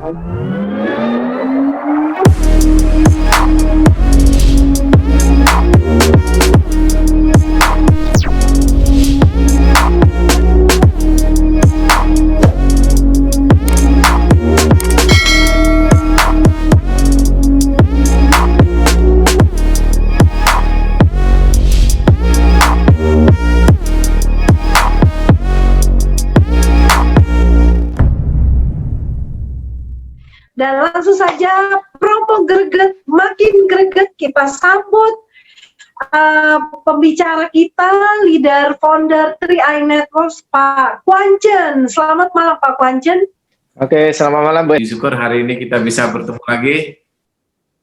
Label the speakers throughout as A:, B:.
A: Dan langsung saja promo greget, makin greget kita sambut pembicara kita, leader founder 3i Networks, Pak Kwancen. Selamat malam Pak Kwancen.
B: Oke, selamat malam Bu. Syukur hari ini kita bisa bertemu lagi.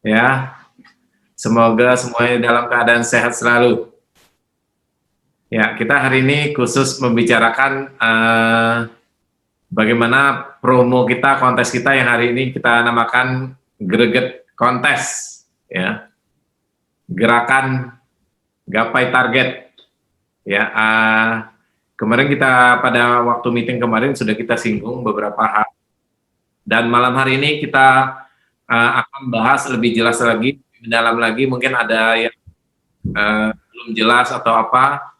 B: Ya, semoga semuanya dalam keadaan sehat selalu. Ya, kita hari ini khusus membicarakan bagaimana promo kita, kontes kita yang hari ini kita namakan Greget Kontes, ya, gerakan gapai target, ya. Kemarin kita pada waktu meeting kemarin sudah kita singgung beberapa hal, dan malam hari ini kita akan bahas lebih jelas lagi, mendalam lagi. Mungkin ada yang belum jelas atau apa,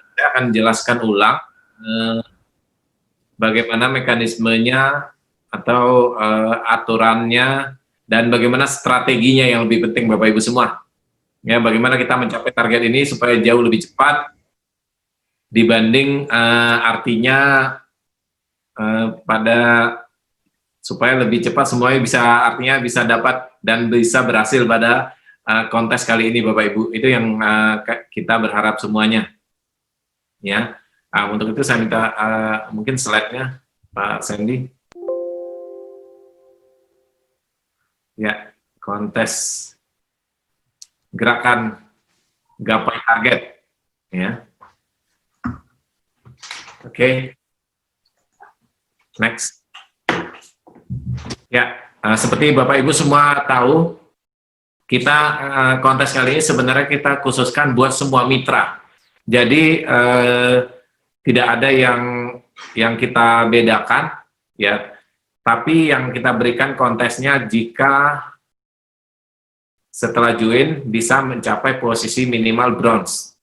B: saya akan jelaskan ulang. Bagaimana mekanismenya atau aturannya dan bagaimana strateginya yang lebih penting Bapak Ibu semua. Ya, bagaimana kita mencapai target ini supaya jauh lebih cepat dibanding artinya supaya lebih cepat semuanya bisa, artinya bisa dapat dan bisa berhasil pada kontes kali ini Bapak Ibu. Itu yang kita berharap semuanya. Ya. Untuk itu saya minta mungkin slide-nya Pak Sandy. Ya, kontes gerakan gapai target. Ya. Oke. Next. Ya, seperti Bapak Ibu semua tahu, kita kontes kali ini sebenarnya kita khususkan buat semua mitra. Jadi tidak ada yang kita bedakan, ya. Tapi yang kita berikan kontesnya jika setelah join bisa mencapai posisi minimal bronze.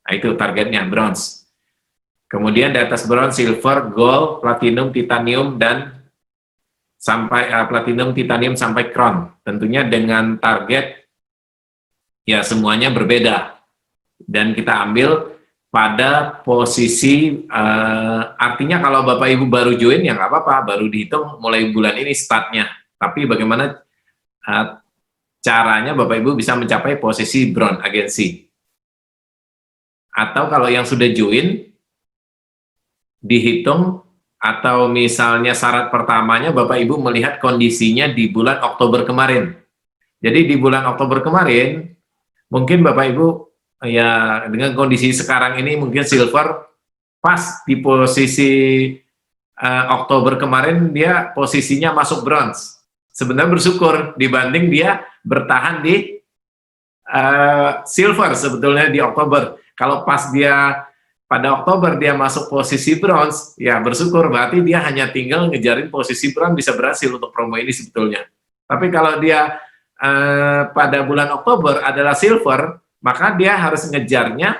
B: Nah, itu targetnya bronze. Kemudian di atas bronze, silver, gold, platinum, titanium, dan sampai platinum, titanium sampai crown. Tentunya dengan target ya semuanya berbeda. Dan kita ambil pada posisi, artinya kalau Bapak Ibu baru join ya nggak apa-apa, baru dihitung mulai bulan ini startnya. Tapi bagaimana caranya Bapak Ibu bisa mencapai posisi bronze agensi. Atau kalau yang sudah join, dihitung, atau misalnya syarat pertamanya Bapak Ibu melihat kondisinya di bulan Oktober kemarin. Jadi di bulan Oktober kemarin, mungkin Bapak Ibu ya dengan kondisi sekarang ini mungkin silver pas di posisi Oktober kemarin dia posisinya masuk bronze. Sebenarnya bersyukur dibanding dia bertahan di silver sebetulnya di Oktober. Kalau pas dia pada Oktober dia masuk posisi bronze, ya bersyukur, berarti dia hanya tinggal ngejarin posisi bronze bisa berhasil untuk promo ini sebetulnya. Tapi kalau dia pada bulan Oktober adalah silver, maka dia harus ngejarnya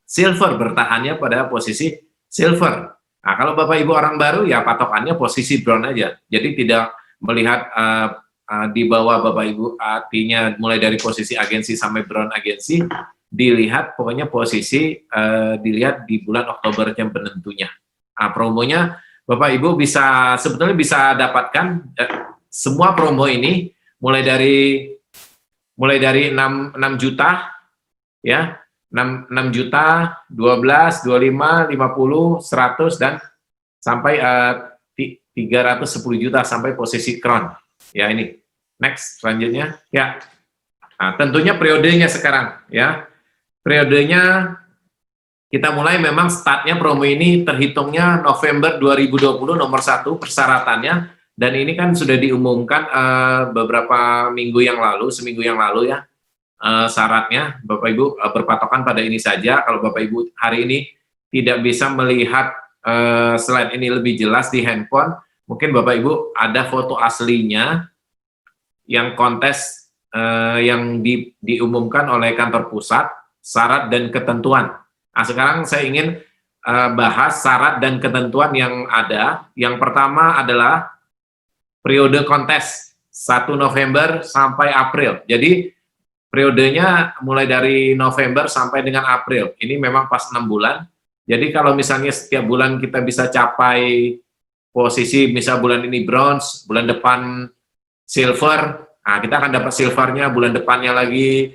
B: silver, bertahannya pada posisi silver. Nah, kalau Bapak Ibu orang baru, ya patokannya posisi bronze aja. Jadi tidak melihat di bawah Bapak Ibu, artinya mulai dari posisi agensi sampai bronze agensi, dilihat pokoknya posisi, dilihat di bulan Oktober yang penentunya. Nah, promonya Bapak Ibu bisa, sebetulnya bisa dapatkan semua promo ini, mulai dari 6 juta, ya, 6 juta, 12, 25, 50, 100, dan sampai 310 juta sampai posisi crown. Ya, ini. Next, selanjutnya. Ya. Nah, tentunya periodenya sekarang, ya. Periodenya kita mulai memang startnya promo ini terhitungnya November 2020 nomor 1 persyaratannya, dan ini kan sudah diumumkan beberapa minggu yang lalu, seminggu yang lalu ya. Syaratnya Bapak Ibu berpatokan pada ini saja. Kalau Bapak Ibu hari ini tidak bisa melihat slide ini lebih jelas di handphone, mungkin Bapak Ibu ada foto aslinya yang kontes yang diumumkan oleh kantor pusat, syarat dan ketentuan. Nah, sekarang saya ingin bahas syarat dan ketentuan yang ada. Yang pertama adalah periode kontes 1 November sampai April. Jadi periodenya mulai dari November sampai dengan April. Ini memang pas 6 bulan. Jadi kalau misalnya setiap bulan kita bisa capai posisi, misal bulan ini bronze, bulan depan silver, nah kita akan dapat silvernya, bulan depannya lagi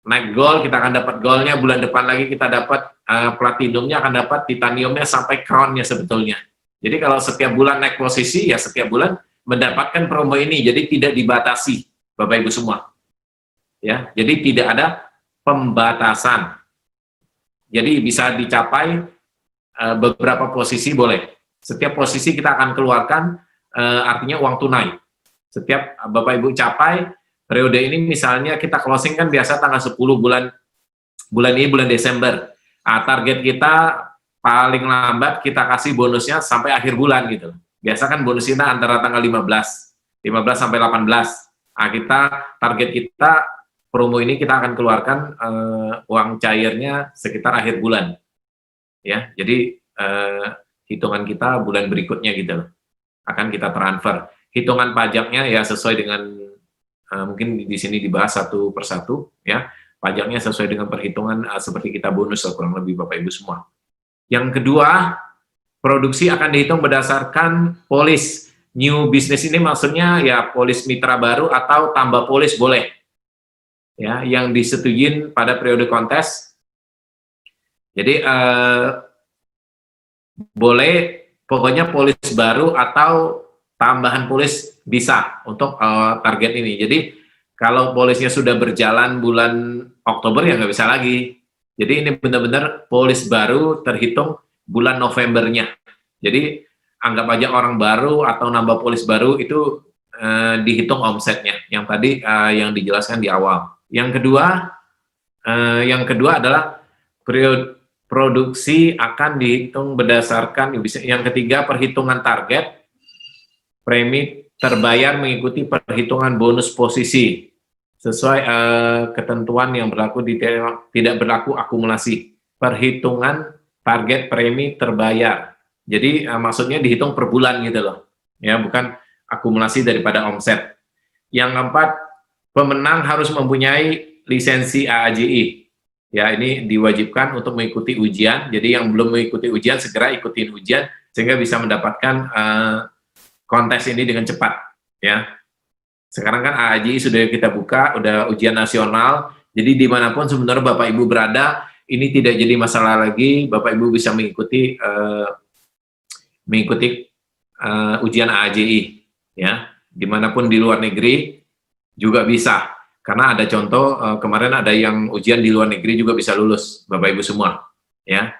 B: naik gold, kita akan dapat goldnya, bulan depan lagi kita dapat platinumnya, akan dapat titaniumnya sampai crownnya sebetulnya. Jadi kalau setiap bulan naik posisi, ya setiap bulan mendapatkan promo ini, jadi tidak dibatasi, Bapak Ibu semua. Ya, jadi tidak ada pembatasan. Jadi bisa dicapai beberapa posisi boleh. Setiap posisi kita akan keluarkan artinya uang tunai. Setiap Bapak Ibu capai periode ini, misalnya kita closing kan biasa tanggal 10 bulan ini bulan Desember. Target kita paling lambat kita kasih bonusnya sampai akhir bulan gitu. Biasa kan bonus kita antara tanggal 15 sampai 18. Kita target kita promo ini kita akan keluarkan uang cairnya sekitar akhir bulan. Ya, jadi hitungan kita bulan berikutnya gitu loh. Akan kita transfer. Hitungan pajaknya ya sesuai dengan mungkin di sini dibahas satu persatu ya. Pajaknya sesuai dengan perhitungan seperti kita bonus kurang lebih Bapak Ibu semua. Yang kedua, produksi akan dihitung berdasarkan polis. New business ini maksudnya ya polis mitra baru atau tambah polis boleh. Ya, yang disetujuin pada periode kontes. Jadi boleh pokoknya polis baru atau tambahan polis bisa untuk target ini. Jadi kalau polisnya sudah berjalan bulan Oktober ya nggak bisa lagi. Jadi ini benar-benar polis baru terhitung bulan Novembernya. Jadi anggap aja orang baru atau nambah polis baru itu dihitung omsetnya. Yang tadi yang dijelaskan di awal. Yang kedua adalah periode produksi akan dihitung berdasarkan, yang ketiga perhitungan target, premi terbayar mengikuti perhitungan bonus posisi sesuai ketentuan yang berlaku tidak berlaku akumulasi. Perhitungan target premi terbayar. Jadi maksudnya dihitung per bulan gitu loh. Ya, bukan akumulasi daripada omset. Yang keempat, pemenang harus mempunyai lisensi AAJI. Ya, ini diwajibkan untuk mengikuti ujian. Jadi yang belum mengikuti ujian segera ikutin ujian sehingga bisa mendapatkan kontes ini dengan cepat. Ya, sekarang kan AAJI sudah kita buka, udah ujian nasional. Jadi dimanapun sebenarnya Bapak Ibu berada, ini tidak jadi masalah lagi. Bapak Ibu bisa mengikuti ujian AAJI. Ya, dimanapun di luar negeri juga bisa. Karena ada contoh kemarin ada yang ujian di luar negeri juga bisa lulus, Bapak Ibu semua, ya.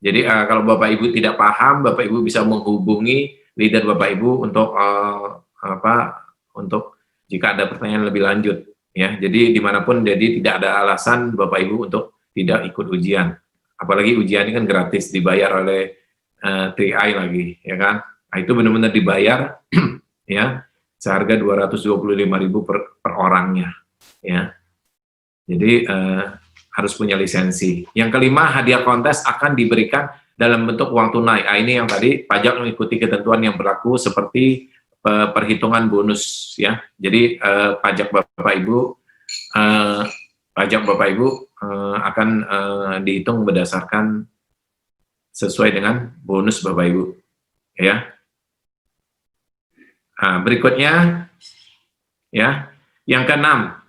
B: Jadi kalau Bapak Ibu tidak paham, Bapak Ibu bisa menghubungi leader Bapak Ibu untuk untuk jika ada pertanyaan lebih lanjut, ya. Jadi dimanapun, jadi tidak ada alasan Bapak Ibu untuk tidak ikut ujian. Apalagi ujian ini kan gratis, dibayar oleh 3i lagi, ya kan? Nah, itu benar-benar dibayar, ya, seharga 225.000 per orangnya. Ya, jadi harus punya lisensi. Yang kelima, hadiah kontes akan diberikan dalam bentuk uang tunai. Ini yang tadi pajak mengikuti ketentuan yang berlaku seperti perhitungan bonus ya. Jadi pajak Bapak Ibu akan dihitung berdasarkan sesuai dengan bonus Bapak Ibu ya. Nah, berikutnya ya, yang keenam.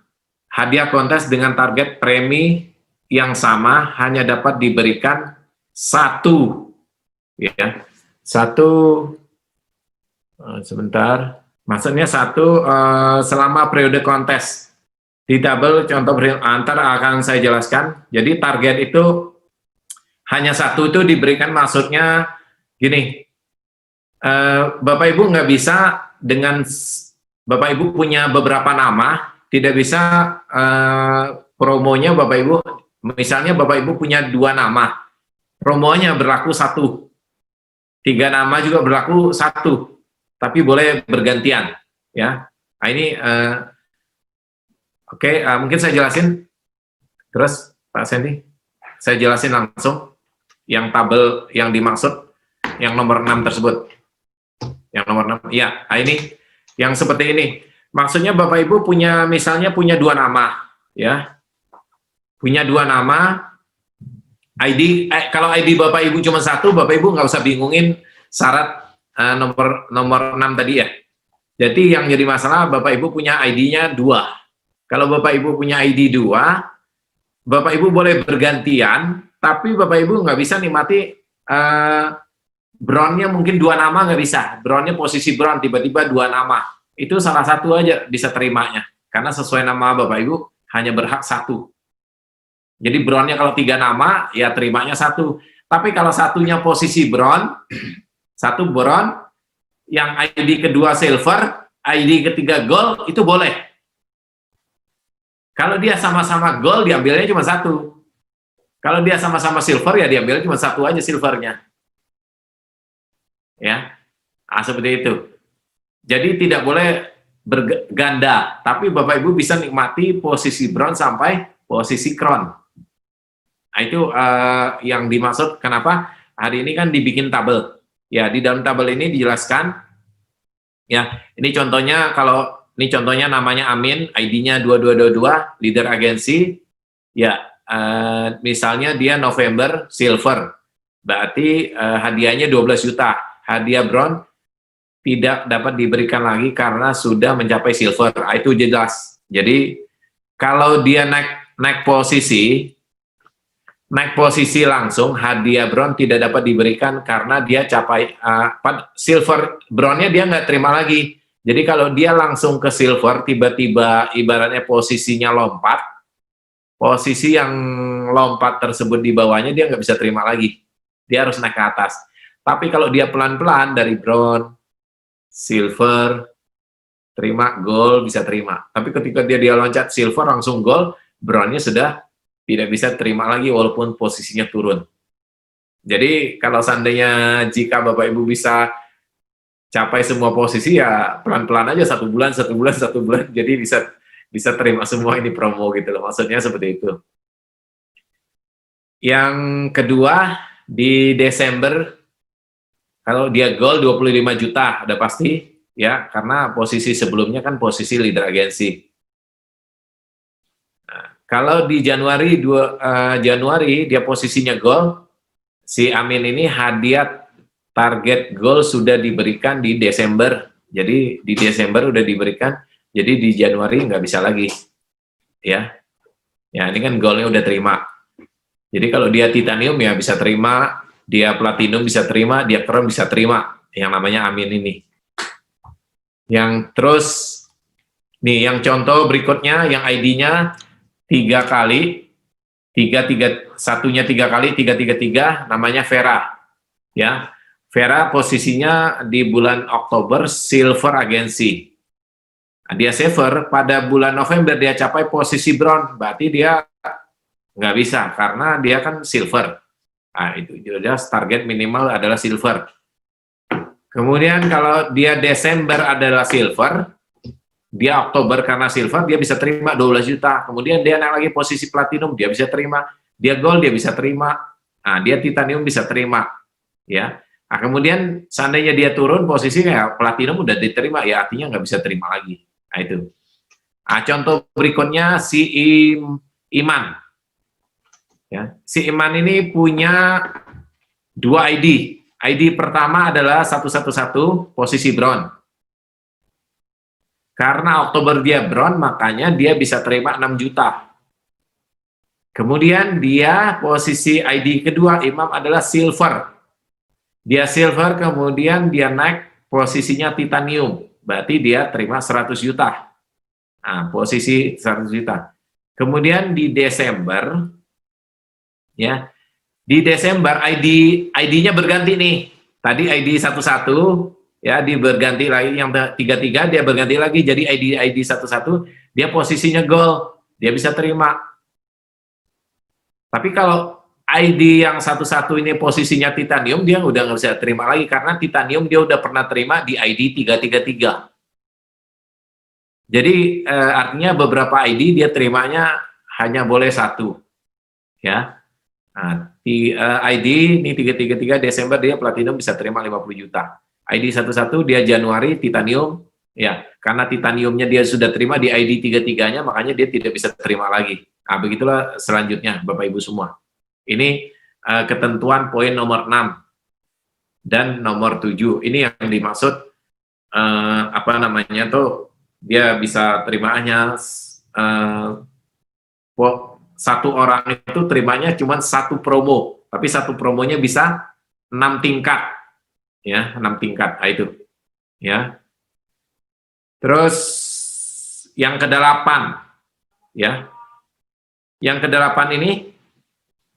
B: Hadiah kontes dengan target premi yang sama hanya dapat diberikan satu, ya, sebentar, maksudnya satu selama periode kontes. Di tabel contoh antara akan saya jelaskan. Jadi target itu hanya satu, itu diberikan maksudnya gini, Bapak Ibu nggak bisa dengan Bapak Ibu punya beberapa nama. Tidak bisa promonya Bapak Ibu, misalnya Bapak Ibu punya 2 nama, promonya berlaku 1, 3 nama juga berlaku 1, tapi boleh bergantian, ya. Nah, ini oke, mungkin saya jelasin terus Pak Sandy, saya jelasin langsung yang tabel yang dimaksud yang nomor 6 tersebut. Yang nomor 6, ya. Nah, ini yang seperti ini. Maksudnya Bapak Ibu punya, misalnya punya 2 nama, ya. Punya 2 nama, ID, kalau ID Bapak Ibu cuma 1, Bapak Ibu nggak usah bingungin syarat nomor 6 tadi ya. Jadi yang jadi masalah Bapak Ibu punya ID-nya 2. Kalau Bapak Ibu punya ID 2, Bapak Ibu boleh bergantian, tapi Bapak Ibu nggak bisa nikmati brownnya mungkin 2 nama nggak bisa. Brownnya posisi brown, tiba-tiba 2 nama. Itu salah satu aja bisa terimanya. Karena sesuai nama Bapak Ibu, hanya berhak 1. Jadi brownnya kalau 3 nama, ya terimanya 1. Tapi kalau satunya posisi brown, 1 brown, yang ID kedua silver, ID ketiga gold, itu boleh. Kalau dia sama-sama gold, diambilnya cuma 1. Kalau dia sama-sama silver, ya diambilnya cuma 1 aja silvernya. Ya, nah, seperti itu. Jadi tidak boleh berganda, tapi Bapak Ibu bisa nikmati posisi brown sampai posisi crown. Nah, itu yang dimaksud kenapa hari ini kan dibikin tabel. Ya, di dalam tabel ini dijelaskan. Ya, ini contohnya, kalau ini contohnya namanya Amin, ID-nya 2222, leader agensi. Ya, misalnya dia November silver, berarti hadiahnya 12 juta. Hadiah brown tidak dapat diberikan lagi karena sudah mencapai silver. Nah, itu jelas. Jadi kalau dia naik posisi langsung, hadiah brown tidak dapat diberikan karena dia capai silver. Brownnya dia nggak terima lagi. Jadi kalau dia langsung ke silver, tiba-tiba ibaratnya posisinya lompat, posisi yang lompat tersebut di bawahnya dia nggak bisa terima lagi. Dia harus naik ke atas. Tapi kalau dia pelan-pelan dari brown, silver, terima, gold, bisa terima. Tapi ketika dia loncat silver langsung gold, brownnya sudah tidak bisa terima lagi walaupun posisinya turun. Jadi kalau seandainya jika Bapak Ibu bisa capai semua posisi, ya pelan-pelan aja, 1 bulan, jadi bisa terima semua ini promo gitu loh. Maksudnya seperti itu. Yang kedua, di Desember, kalau dia gold 25 juta, udah pasti ya, karena posisi sebelumnya kan posisi leader agensi. Nah, kalau di Januari dia posisinya gold, si Amin ini hadiah target gold sudah diberikan di Desember. Jadi di Desember udah diberikan, jadi di Januari nggak bisa lagi. Ya. Ya, ini kan goldnya udah terima. Jadi kalau dia titanium ya bisa terima, dia platinum bisa terima, dia krom bisa terima, yang namanya Amin ini. Yang terus, nih yang contoh berikutnya, yang ID-nya 3 kali, satunya 3 kali, 333, namanya Vera. Ya, Vera posisinya di bulan Oktober silver agensi. Nah, dia silver, pada bulan November dia capai posisi brown, berarti dia nggak bisa, karena dia kan silver. Nah, itu jelas target minimal adalah silver. Kemudian kalau dia Desember adalah silver, dia Oktober karena silver, dia bisa terima 12 juta. Kemudian dia naik lagi posisi platinum, dia bisa terima. Dia gold, dia bisa terima. Nah, dia titanium bisa terima. Ya. Nah, kemudian seandainya dia turun posisinya, ya, platinum udah diterima, ya artinya nggak bisa terima lagi. Nah, itu. Nah, contoh berikutnya si Iman. Ya, si Iman ini punya 2 ID. ID pertama adalah 111 posisi brown. Karena Oktober dia brown, makanya dia bisa terima 6 juta. Kemudian dia posisi ID kedua Imam adalah silver. Dia silver, kemudian dia naik posisinya titanium. Berarti dia terima 100 juta. Nah, posisi 100 juta. Kemudian di Desember, ya, di Desember ID-nya berganti nih. Tadi ID 11, ya, dia berganti lagi, yang 33 dia berganti lagi jadi ID 11, dia posisinya gold, dia bisa terima. Tapi kalau ID yang satu-satu ini posisinya titanium, dia udah nggak bisa terima lagi, karena titanium dia udah pernah terima di ID 333. Jadi artinya beberapa ID dia terimanya hanya boleh satu, ya. Nah, di ID ini 333 Desember dia platinum bisa terima 50 juta. ID 11 dia Januari titanium, ya, karena titaniumnya dia sudah terima di ID 33-nya, makanya dia tidak bisa terima lagi. Nah, begitulah selanjutnya Bapak Ibu semua. Ini ketentuan poin nomor 6 dan nomor 7. Ini yang dimaksud apa namanya tuh, dia bisa terimanya satu orang itu terimanya cuma satu promo, tapi satu promonya bisa 6 tingkat, ya, 6 tingkat. Nah, itu, ya. Terus yang ke-8, ya, yang ke-8 ini,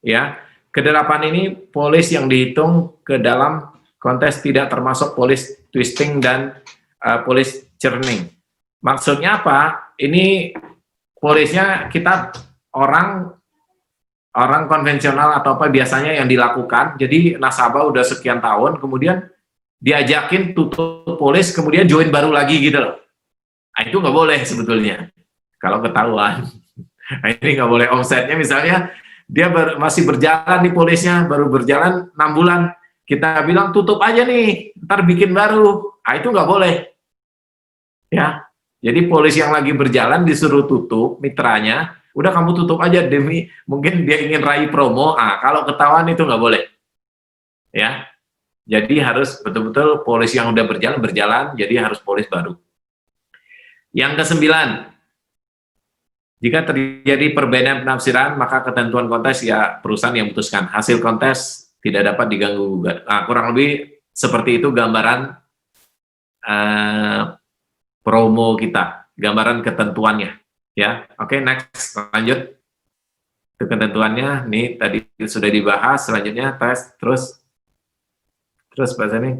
B: ya, ke-8 ini polis yang dihitung ke dalam kontes tidak termasuk polis twisting dan polis churning. Maksudnya apa? Ini polisnya kita orang konvensional atau apa biasanya yang dilakukan. Jadi nasabah udah sekian tahun, kemudian diajakin tutup polis, kemudian join baru lagi gitu loh. Nah, itu nggak boleh sebetulnya kalau ketahuan. Nah, ini nggak boleh. Omsetnya misalnya dia masih berjalan di polisnya, baru berjalan 6 bulan, kita bilang tutup aja nih, ntar bikin baru. Nah, itu nggak boleh, ya. Jadi polis yang lagi berjalan disuruh tutup, mitranya, udah kamu tutup aja demi mungkin dia ingin raih promo. Kalau ketahuan itu nggak boleh, ya. Jadi harus betul-betul polis yang udah berjalan, jadi harus polis baru. Yang ke-9, jika terjadi perbedaan penafsiran, maka ketentuan kontes ya perusahaan yang memutuskan. Hasil kontes tidak dapat diganggu-gugat. Kurang lebih seperti itu gambaran promo kita, gambaran ketentuannya. Ya, oke, next, lanjut. Itu ketentuannya. Nih tadi sudah dibahas. Selanjutnya tes, terus bahasa ini.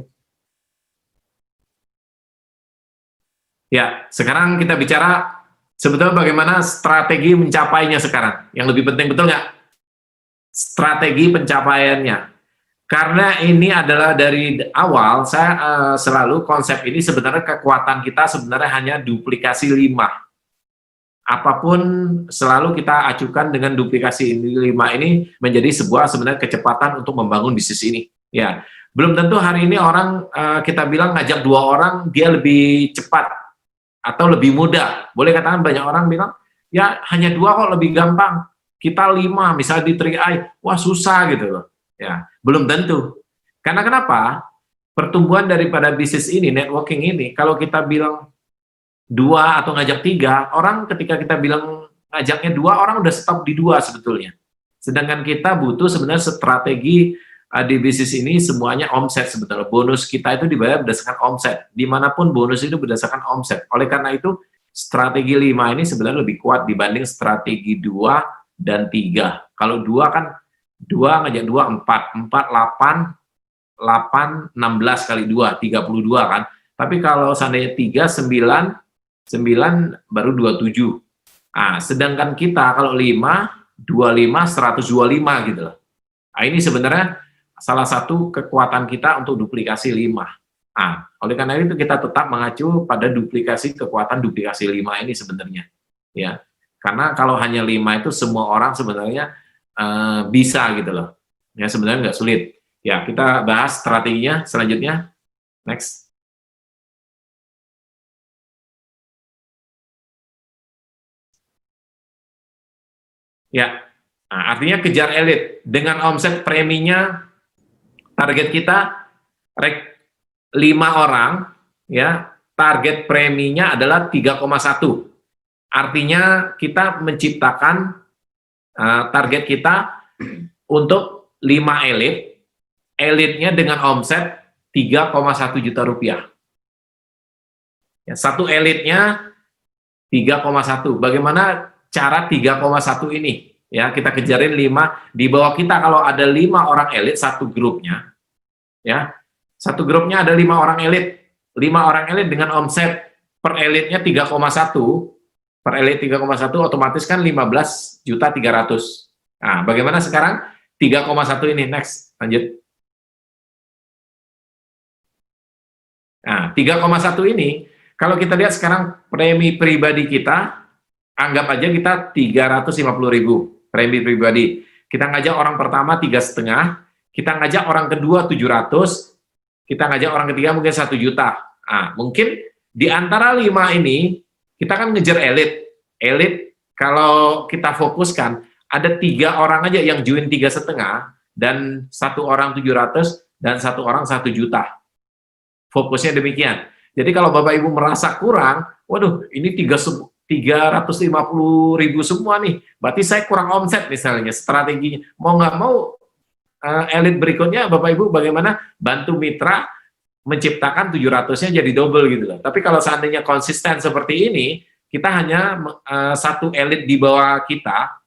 B: Ya, sekarang kita bicara sebetulnya bagaimana strategi mencapainya sekarang. Yang lebih penting, betul nggak? Strategi pencapaiannya. Karena ini adalah dari awal, saya selalu konsep ini sebenarnya kekuatan kita sebenarnya hanya duplikasi 5. Apapun selalu kita acukan dengan duplikasi 5 ini menjadi sebuah sebenarnya kecepatan untuk membangun bisnis ini. Ya, belum tentu hari ini orang kita bilang ngajak 2 orang dia lebih cepat atau lebih mudah. Boleh katakan banyak orang bilang, ya hanya 2 kok lebih gampang. Kita 5, misalnya di 3i, wah susah gitu loh. Ya, belum tentu. Karena kenapa? Pertumbuhan daripada bisnis ini, networking ini, kalau kita bilang 2 atau ngajak 3, orang ketika kita bilang ngajaknya 2, orang udah stop di 2 sebetulnya. Sedangkan kita butuh sebenarnya strategi di bisnis ini semuanya omset sebetulnya. Bonus kita itu dibayar berdasarkan omset. Dimanapun bonus itu berdasarkan omset. Oleh karena itu, strategi 5 ini sebenarnya lebih kuat dibanding strategi 2 dan 3. Kalau 2 kan 2 ngajak 2, 4, 8, 16 kali 2, 32 kan. Tapi kalau seandainya 3, 9 baru 27. Sedangkan kita kalau 5, 25, 125 gitu loh. Ini sebenarnya salah satu kekuatan kita untuk duplikasi 5. Oleh karena itu kita tetap mengacu pada duplikasi kekuatan duplikasi 5 ini sebenarnya. Ya. Karena kalau hanya 5 itu semua orang sebenarnya bisa gitu loh. Ya sebenarnya nggak sulit. Ya, kita bahas strateginya selanjutnya. Next. Ya, artinya kejar elit. Dengan omset preminya, target kita 5 orang, ya, target preminya adalah 3,1. Artinya kita menciptakan target kita untuk 5 elit, elitnya dengan omset 3,1 juta rupiah. Ya, satu elitnya 3,1. Bagaimana cara 3,1 ini? Ya, kita kejarin 5. Di bawah kita kalau ada 5 orang elit satu grupnya, ya, satu grupnya ada 5 orang elit. 5 orang elit dengan omset per elitnya 3,1. Per elit 3,1 otomatis kan 15.300.000. Bagaimana sekarang? 3 3,1 ini, next, lanjut. Nah, 3,1 ini, kalau kita lihat sekarang premi pribadi kita, anggap aja kita 350.000 premi pribadi. Kita ngajak orang pertama 3,5, kita ngajak orang kedua 700, kita ngajak orang ketiga mungkin 1 juta. Nah, mungkin di antara 5 ini, kita kan ngejar elit. Elit, kalau kita fokuskan, ada 3 orang aja yang join 3,5, dan 1 orang 700, dan 1 orang 1 juta. Fokusnya demikian. Jadi kalau Bapak Ibu merasa kurang, waduh ini 350.000 semua nih, berarti saya kurang omset misalnya, strateginya. Mau nggak mau, elit berikutnya Bapak Ibu bagaimana bantu mitra menciptakan 700-nya jadi double gitu loh. Tapi kalau seandainya konsisten seperti ini, kita hanya satu elit di bawah kita,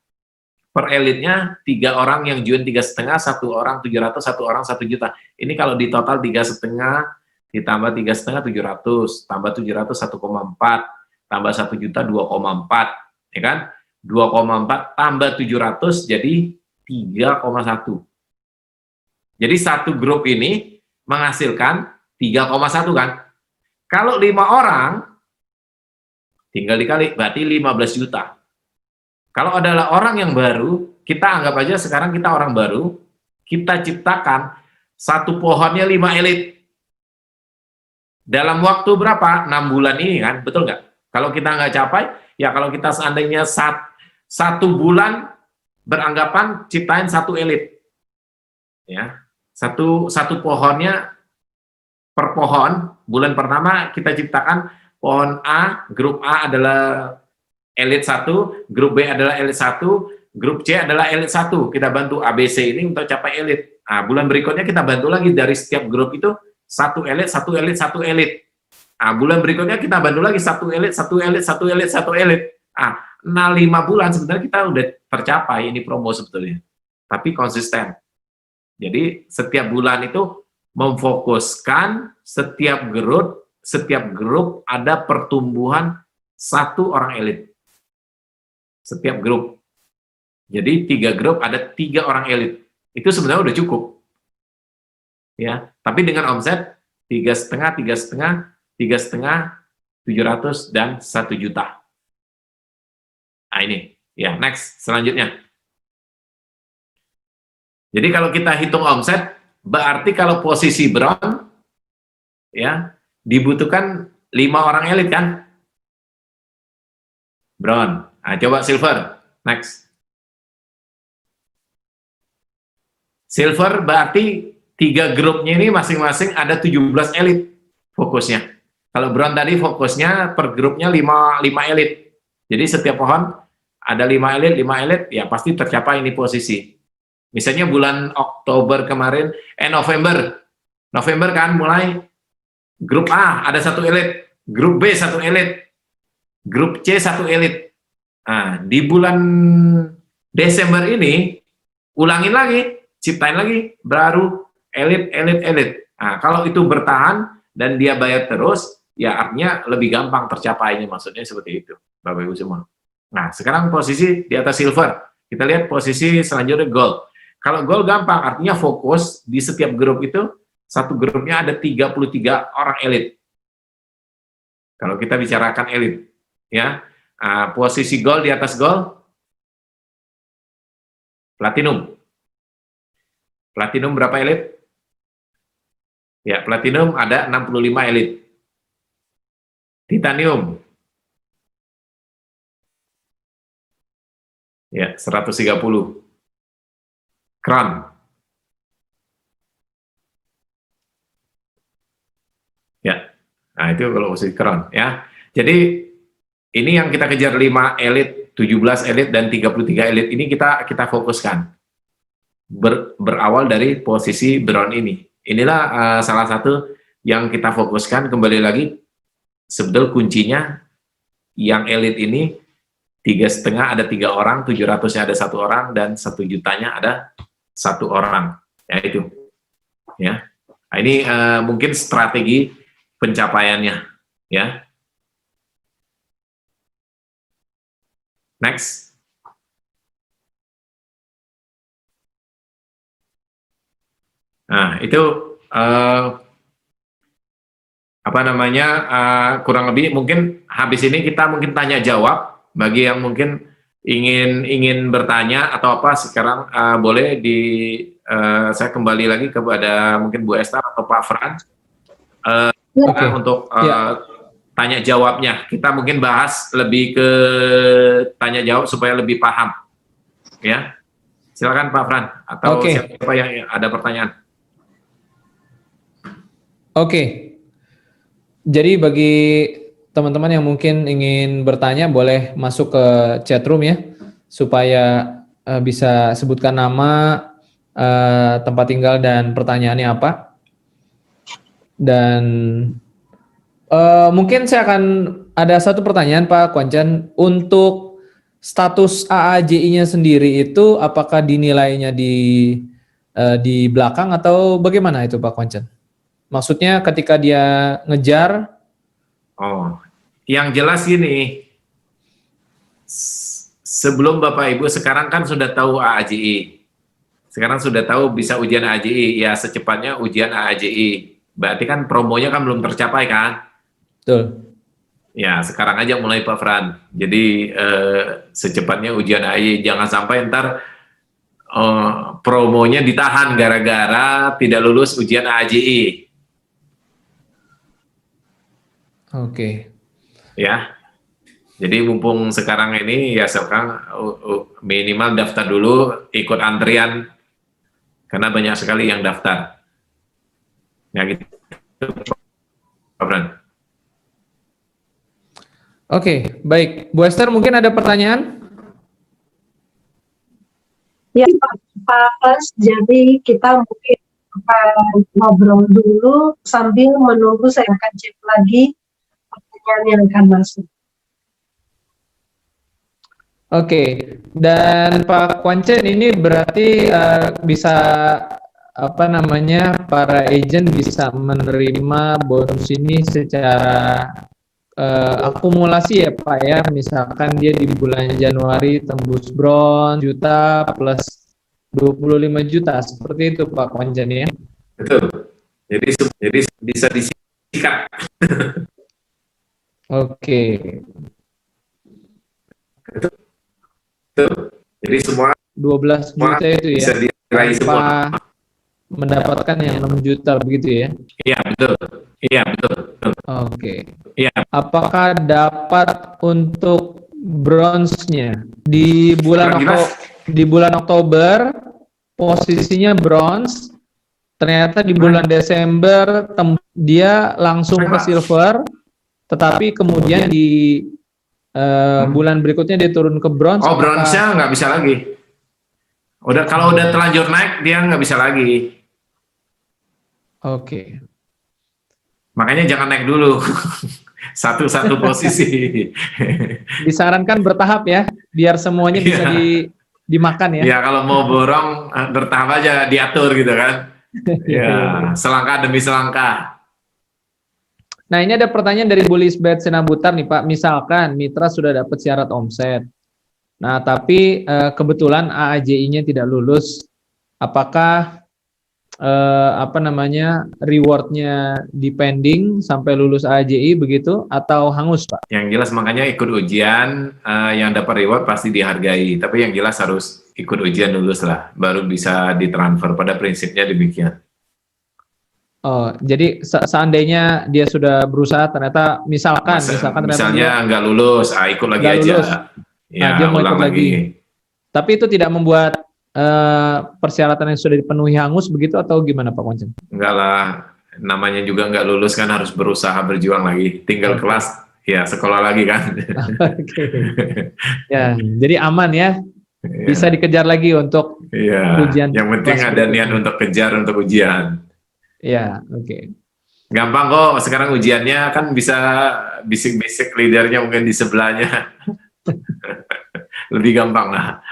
B: per elitnya 3 orang yang join 3,5, 1 orang 700, 1 orang 1 juta. Ini kalau di total 3,5, ditambah 3,5 700, tambah 700 1,4, tambah 1 juta 2,4, ya kan? 2,4 tambah 700 jadi 3,1. Jadi satu grup ini menghasilkan 3,1 kan? Kalau 5 orang, tinggal dikali, berarti 15 juta. Kalau adalah orang yang baru, kita anggap aja sekarang kita orang baru, kita ciptakan satu pohonnya 5 elit. Dalam waktu berapa? 6 bulan ini kan, betul nggak? Kalau kita nggak capai, ya kalau kita seandainya 1 bulan beranggapan ciptain 1 elit. Ya, satu pohonnya per pohon, bulan pertama kita ciptakan pohon A, grup A adalah elit 1, grup B adalah elit 1, grup C adalah elit 1. Kita bantu ABC ini untuk capai elit. Nah, bulan berikutnya kita bantu lagi dari setiap grup itu 1 elit, 1 elit, 1 elit. Nah, bulan berikutnya kita bantu lagi 1 elit, 1 elit, 1 elit, 1 elit. Nah, 5 bulan sebenarnya kita udah tercapai ini promo sebetulnya. Tapi konsisten. Jadi setiap bulan itu memfokuskan setiap grup ada pertumbuhan 1 orang elit. Setiap grup. Jadi 3 grup ada 3 orang elit. Itu sebenarnya udah cukup. Ya, tapi dengan omset 3,5, 3,5, 3,5, 700 dan 1 juta. Nah ini, ya next selanjutnya. Jadi kalau kita hitung omset, berarti kalau posisi brown, ya dibutuhkan 5 orang elit kan? Brown. Nah, coba silver, next. Silver berarti 3 grupnya ini masing-masing ada 17 elit fokusnya. Kalau brown tadi fokusnya per grupnya 5 elit. Jadi setiap pohon ada 5 elit, ya pasti tercapai ini posisi. Misalnya bulan Oktober kemarin, November kan mulai grup A ada 1 elit, grup B 1 elit, grup C 1 elit. Nah, di bulan Desember ini ulangin lagi, ciptain lagi baru elit. Nah, kalau itu bertahan dan dia bayar terus, ya artinya lebih gampang tercapainya, maksudnya seperti itu, Bapak Ibu semua. Nah, sekarang posisi di atas silver. Kita lihat posisi selanjutnya gold. Kalau gold gampang, artinya fokus di setiap grup itu, satu grupnya ada 33 orang elit. Kalau kita bicarakan elit, ya. Posisi gold di atas gold, platinum. Platinum berapa elit? Ya, platinum ada 65 elit. Titanium. Ya, 130. Crown. Ya. Nah, itu kalau posisi crown, ya. Jadi ini yang kita kejar 5 elit, 17 elit dan 33 elit ini kita fokuskan. Berawal dari posisi brown ini. Inilah salah satu yang kita fokuskan. Kembali lagi, sebetulnya kuncinya yang elit ini 3,5 ada 3 orang, 700-nya ada 1 orang, dan 1 jutanya ada 1 orang. Ya itu. Ya. Nah, ini mungkin strategi pencapaiannya. Ya. Next. Nah, itu apa namanya, kurang lebih mungkin habis ini kita mungkin tanya jawab bagi yang mungkin ingin bertanya atau apa sekarang, boleh saya kembali lagi kepada mungkin Bu Esther atau Pak Fran
C: Oke.
B: untuk
C: Ya.
B: tanya jawabnya. Kita mungkin bahas lebih ke tanya jawab supaya lebih paham, ya. Silakan Pak Fran atau
C: Oke.
B: siapa yang ada pertanyaan.
C: Oke. Jadi bagi teman-teman yang mungkin ingin bertanya boleh masuk ke chat room ya, supaya bisa sebutkan nama, tempat tinggal dan pertanyaannya apa. Dan mungkin saya akan ada satu pertanyaan Pak Kwancan, untuk status AAJI-nya sendiri itu apakah dinilainya di belakang atau bagaimana itu Pak Kwancan? Maksudnya ketika dia ngejar.
B: Oh, yang jelas gini, sebelum Bapak Ibu sekarang kan sudah tahu AAJI. Sekarang sudah tahu bisa ujian AAJI, ya secepatnya ujian AAJI. Berarti kan promonya kan belum tercapai kan?
C: Betul.
B: Ya, sekarang aja mulai Pak Fran. Jadi secepatnya ujian AAJI, jangan sampai ntar promonya ditahan gara-gara tidak lulus ujian AAJI.
C: Oke.
B: Ya, jadi mumpung sekarang ini ya sekarang minimal daftar dulu, ikut antrian karena banyak sekali yang daftar. Ya gitu, Pak Fran.
C: Oke, baik. Bu Esther mungkin ada pertanyaan?
A: Ya Pak Frans, jadi kita mungkin akan ngobrol dulu sambil menunggu, saya akan cek lagi pertanyaan yang akan masuk.
C: Oke, dan Pak Kwancen ini berarti bisa apa namanya, para agent bisa menerima bonus ini secara akumulasi ya Pak ya, misalkan dia di bulan Januari tembus bronze juta plus 25 juta, seperti itu Pak Kwancen ya?
B: Betul. Jadi bisa disikat.
C: Oke.
B: Betul. Jadi semua
C: 12 juta itu ya,
B: bisa diraih semua.
C: tanpa mendapatkan yang 6 juta begitu ya?
B: Iya betul. Iya betul. Betul.
C: Oke.
B: Iya.
C: Apakah dapat untuk bronze-nya di bulan Oktober posisinya bronze, ternyata di bulan Desember dia langsung ke silver, tetapi kemudian di bulan berikutnya dia turun ke bronze.
B: Oh, bronze-nya nggak bisa lagi. Kalau udah terlanjur naik dia nggak bisa lagi.
C: Oke.
B: Makanya jangan naik dulu. Satu-satu posisi.
C: Disarankan bertahap ya, biar semuanya bisa dimakan ya.
B: Ya kalau mau borong bertahap aja, diatur gitu kan. Ya, selangkah demi selangkah.
C: Nah, ini ada pertanyaan dari Bu Lisbeth Sinabutar nih Pak. Misalkan mitra sudah dapat syarat omset. Nah, tapi kebetulan AAJI-nya tidak lulus. Apakah rewardnya dipending sampai lulus AAJI begitu atau hangus Pak?
B: Yang jelas makanya ikut ujian, yang dapat reward pasti dihargai. Tapi yang jelas harus ikut ujian lulus lah, baru bisa ditransfer. Pada prinsipnya demikian.
C: Oh, jadi seandainya dia sudah berusaha ternyata
B: misalnya nggak lulus, ikut lagi aja.
C: Lulus.
B: Ya,
C: dia mau
B: ulang
C: ikut lagi. Tapi itu tidak membuat persyaratan yang sudah dipenuhi hangus begitu atau gimana Pak Kwancen?
B: Enggak lah, namanya juga nggak lulus kan, harus berusaha berjuang lagi. Tinggal kelas, ya sekolah lagi kan.
C: Oke. Ya, jadi aman ya. Bisa dikejar lagi untuk ujian.
B: Yang penting ada niat untuk kejar untuk ujian.
C: Ya, oke.
B: Gampang kok, sekarang ujiannya kan bisa bisik-bisik leadernya mungkin di sebelahnya. Lebih gampang lah.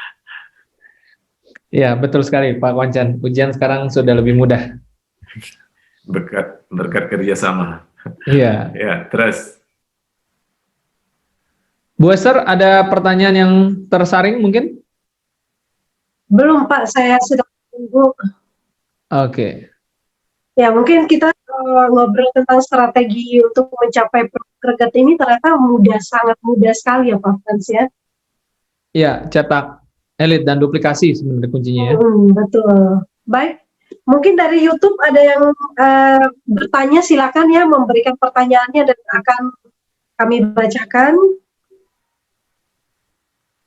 C: Ya, betul sekali Pak Kwancen. Ujian sekarang sudah lebih mudah.
B: Berkat kerjasama.
C: Iya.
B: Ya, terus.
C: Bu Esther, ada pertanyaan yang tersaring mungkin?
A: Belum Pak, saya sedang tunggu.
C: Oke.
A: Ya, mungkin kita ngobrol tentang strategi untuk mencapai greget ini ternyata mudah, sangat mudah sekali ya Pak Frans ya.
C: Iya, cetak elit dan duplikasi sebenarnya kuncinya ya.
A: Betul. Baik, mungkin dari YouTube ada yang bertanya, silakan ya memberikan pertanyaannya dan akan kami bacakan.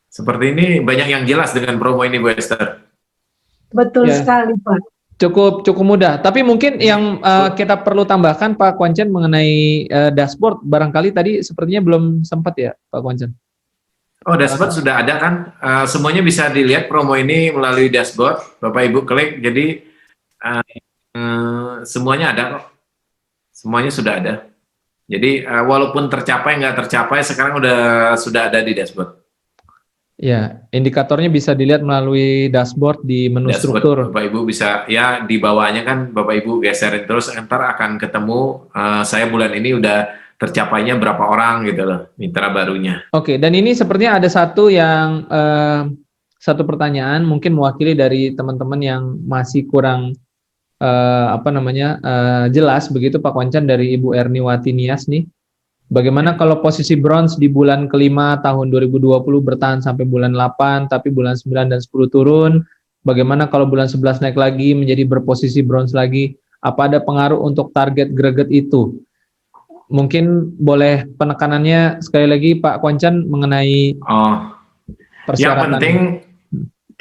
B: Seperti ini banyak yang jelas dengan promo ini, Bu Esther.
A: Betul
C: Ya.
A: sekali Pak.
C: Cukup mudah. Tapi mungkin yang kita perlu tambahkan Pak Kwancen mengenai dashboard, barangkali tadi sepertinya belum sempat ya Pak Kwancen.
B: Oh, dashboard sudah ada kan? Semuanya bisa dilihat promo ini melalui dashboard. Bapak Ibu klik, jadi semuanya ada kok. Semuanya sudah ada. Jadi walaupun tercapai nggak tercapai, sekarang sudah ada di dashboard.
C: Ya, indikatornya bisa dilihat melalui dashboard di menu
B: Dashboard,
C: struktur.
B: Bapak Ibu bisa, ya di bawahnya kan Bapak Ibu geserin terus, ntar akan ketemu saya bulan ini udah tercapainya berapa orang gitu loh, mitra barunya.
C: Oke, dan ini sepertinya ada satu pertanyaan mungkin mewakili dari teman-teman yang masih kurang jelas begitu Pak Kwancen, dari Ibu Erniwati Nias nih. Bagaimana kalau posisi bronze di bulan kelima tahun 2020 bertahan sampai bulan 8, tapi bulan 9 dan 10 turun? Bagaimana kalau bulan 11 naik lagi menjadi berposisi bronze lagi? Apa ada pengaruh untuk target greget itu? Mungkin boleh penekanannya sekali lagi Pak Kwancen mengenai persyaratan.
B: Yang penting,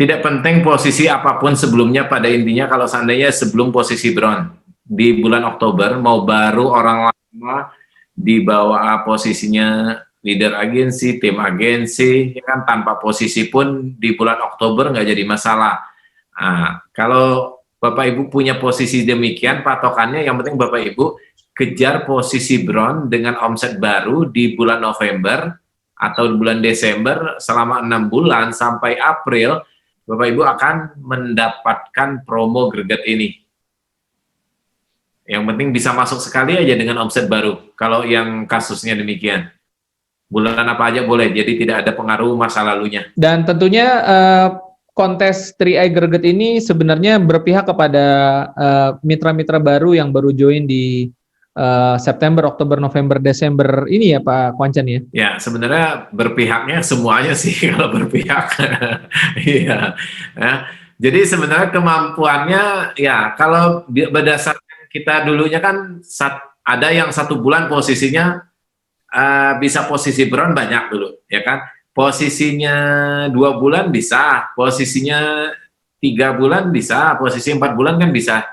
B: tidak penting posisi apapun sebelumnya, pada intinya kalau seandainya sebelum posisi bronze di bulan Oktober, mau baru orang lama di bawah posisinya leader agensi, tim agensi, ya kan, tanpa posisi pun di bulan Oktober nggak jadi masalah. Nah, kalau Bapak Ibu punya posisi demikian, patokannya yang penting Bapak Ibu kejar posisi bronze dengan omset baru di bulan November atau di bulan Desember selama 6 bulan sampai April, Bapak Ibu akan mendapatkan promo greget ini. Yang penting bisa masuk sekali aja dengan omset baru. Kalau yang kasusnya demikian, bulan apa aja boleh, jadi tidak ada pengaruh masa lalunya.
C: Dan tentunya kontes 3i greget ini sebenarnya berpihak kepada mitra-mitra baru yang baru join di September, Oktober, November, Desember ini ya Pak Kwancen ya?
B: Ya, sebenarnya berpihaknya semuanya sih kalau berpihak. Iya. Ya. Jadi sebenarnya kemampuannya, ya kalau berdasarkan kita dulunya kan ada yang 1 bulan posisinya bisa posisi bronze banyak dulu, ya kan? Posisinya 2 bulan bisa, posisinya 3 bulan bisa, posisi 4 bulan kan bisa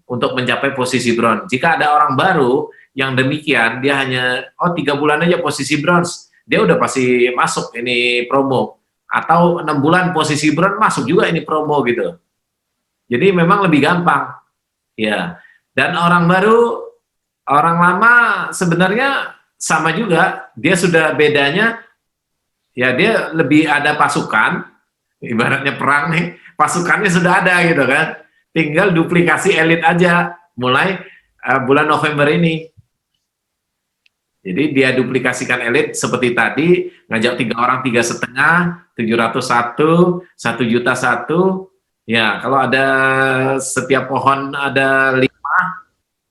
B: untuk mencapai posisi bronze. Jika ada orang baru yang demikian, dia hanya 3 bulan aja posisi bronze, dia udah pasti masuk ini promo. Atau 6 bulan posisi bronze masuk juga ini promo gitu. Jadi memang lebih gampang. Ya. Dan orang baru, orang lama sebenarnya sama juga, dia sudah bedanya, ya dia lebih ada pasukan, ibaratnya perang nih, pasukannya sudah ada gitu kan, tinggal duplikasi elit aja, mulai bulan November ini. Jadi dia duplikasikan elit seperti tadi, ngajak 3 orang 3,5, 701, 1.000.001, ya kalau ada setiap pohon ada 5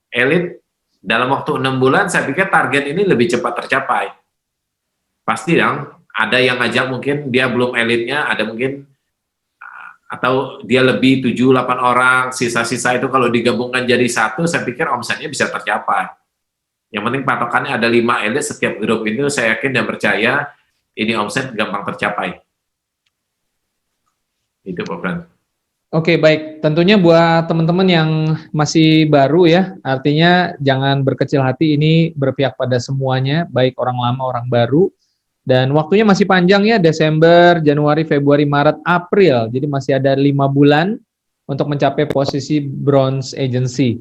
B: elit dalam waktu 6 bulan, saya pikir target ini lebih cepat tercapai. Pasti dong, ada yang ngajak mungkin dia belum elitnya, ada mungkin, atau dia lebih 7-8 orang, sisa-sisa itu kalau digabungkan jadi 1, saya pikir omsetnya bisa tercapai. Yang penting patokannya ada 5 elit setiap grup itu, saya yakin dan percaya ini omset gampang tercapai. Itu Pak Fran.
C: Oke, baik. Tentunya buat teman-teman yang masih baru ya, artinya jangan berkecil hati, ini berpihak pada semuanya, baik orang lama, orang baru. Dan waktunya masih panjang ya, Desember, Januari, Februari, Maret, April. Jadi masih ada 5 bulan untuk mencapai posisi bronze agency.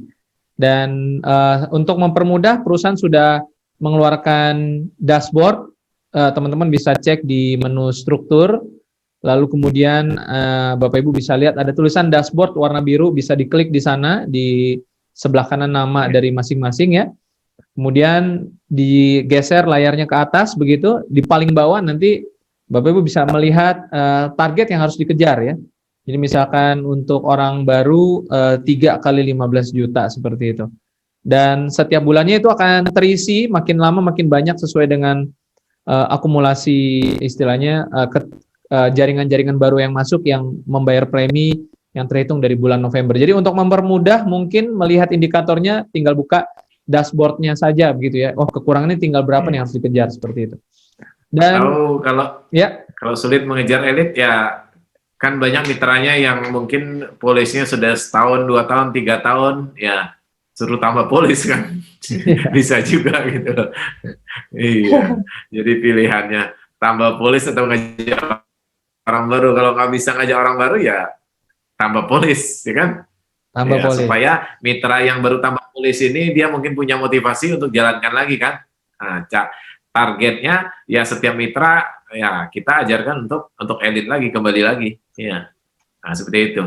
C: Dan untuk mempermudah, perusahaan sudah mengeluarkan dashboard. Teman-teman bisa cek di menu struktur. Lalu kemudian Bapak Ibu bisa lihat ada tulisan dashboard warna biru, bisa diklik di sana, di sebelah kanan nama dari masing-masing ya. Kemudian digeser layarnya ke atas begitu, di paling bawah nanti Bapak Ibu bisa melihat target yang harus dikejar ya. Jadi misalkan untuk orang baru 3 kali 15 juta seperti itu. Dan setiap bulannya itu akan terisi makin lama makin banyak sesuai dengan akumulasi istilahnya jaringan-jaringan baru yang masuk yang membayar premi yang terhitung dari bulan November. Jadi untuk mempermudah mungkin melihat indikatornya tinggal buka dashboardnya saja begitu ya. Oh, kekurangannya tinggal berapa nih harus dikejar seperti itu. Dan kalau sulit mengejar elit ya kan banyak mitranya yang mungkin polisnya sudah setahun, 2 tahun, 3 tahun, ya suruh tambah polis kan. Bisa juga gitu. Iya, jadi pilihannya tambah polis atau ngajak orang baru. Kalau nggak bisa ngajak orang baru ya tambah polis, ya kan? tambah
B: Ya,
C: polis.
B: supaya mitra yang baru tambah polis ini dia mungkin punya motivasi untuk jalankan lagi kan. Nah, targetnya ya setiap mitra ya kita ajarkan untuk elit lagi, kembali lagi. Ya, nah, seperti itu.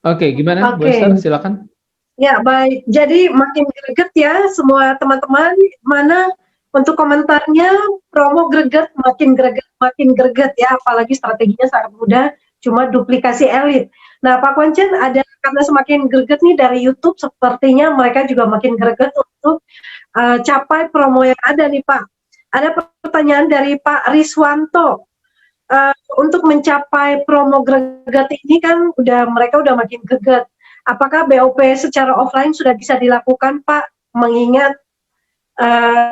C: Oke, gimana Bu Esther? Silakan.
A: Ya, baik. Jadi makin greget ya semua teman-teman. Mana untuk komentarnya promo greget, makin greget ya. Apalagi strateginya sangat mudah, cuma duplikasi elit. Nah, Pak Kwancen ada karena semakin greget nih dari YouTube, sepertinya mereka juga makin greget untuk capai promo yang ada nih Pak. Ada pertanyaan dari Pak Riswanto. Untuk mencapai promo greget ini kan mereka udah makin greget. Apakah BOP secara offline sudah bisa dilakukan, Pak? Mengingat